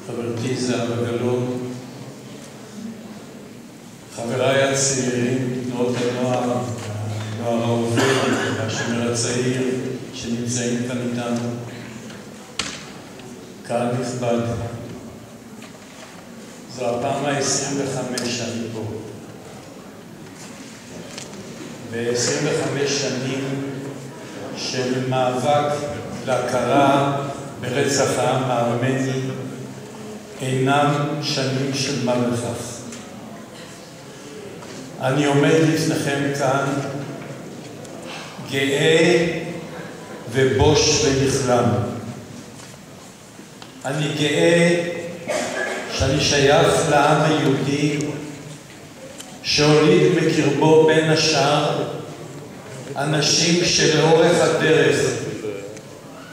חברתי זהבה גלאון, חבריי הצעירים, תנועות הנוער, הנוער העובד והשומר הצעיר שנמצאים כאן איתנו, קהל נכבד, זו הפעם ה-25 שאני פה. ב-25 שנים של מאבק להכרה ברצח העם הארמני אינם שנים של מה בכך. אני עומד לפניכם כאן גאה ובוש ונכלם. אני גאה שאני שייך לעם היהודי שהוליד מקרבו בין השאר אנשים שלאורך הדרך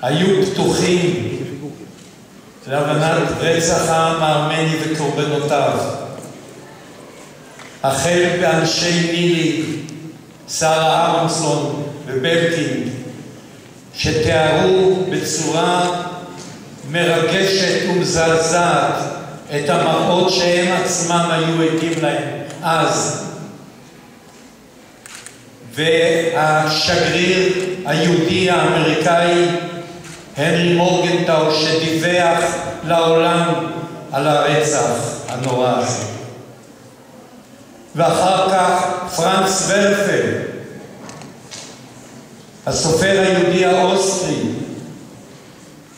היו פתוחים להבנת רצח העם הארמני וקורבנותיו, החל באנשי נילי, שרה אהרונסון ובלקינד, שתיארו בצורה מרגשת ומזעזעת את המראות שהם עצמם היו עדים להם אז, והשגריר היהודי האמריקאי הנרי מורגנטאו שדיווח לעולם על הרצח הנורא הזה, ואחר כך פרנץ ורפל, הסופר היהודי האוסטרי,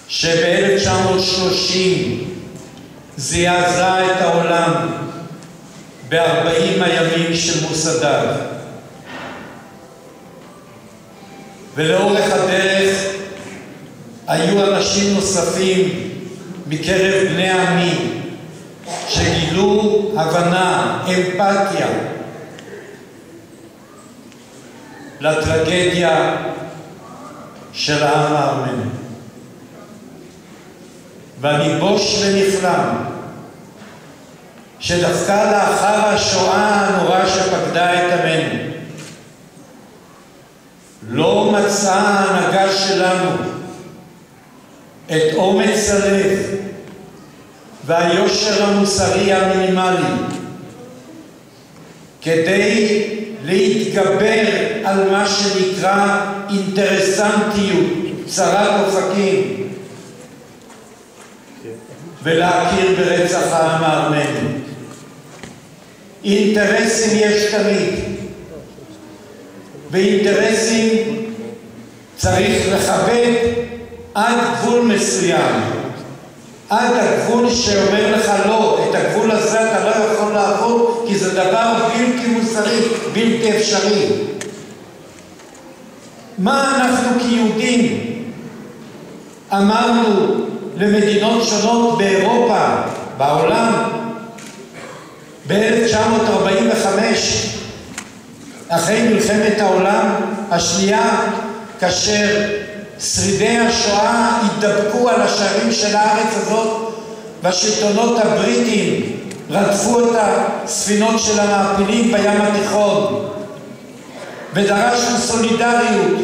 שב-1930 זעזע את העולם ב-40 הימים של מוסדיו, ולאורך הדרך היו אנשים נוספים מקרב בני עמי שגילו הבנה, אמפתיה לטרגדיה של העם הארמני. ואני בוש ונכלם שדווקא לאחר השואה הנוראה שפקדה את עמנו לא מצאה ההנהגה שלנו את אומץ הלב והיושר המוסרי המינימלי כדי להתגבר על מה שנקרא אינטרסנטיות צרת אופקים ולהכיר ברצח העם הארמני. אינטרסים יש תמיד, ואינטרסים צריך לכבד עד גבול מסוים, עד הגבול שאומר לך לא, את הגבול הזה אתה לא יכול לעבור כי זה דבר בלתי מוסרי, בלתי אפשרי. מה אנחנו כיהודים אמרנו למדינות שונות באירופה, בעולם, ב-1945 אחרי מלחמת העולם השנייה, כאשר שרידי השואה התדפקו על השערים של הארץ הזאת והשלטונות הבריטים רדפו את הספינות של המעפילים בים התיכון ודרשנו סולידריות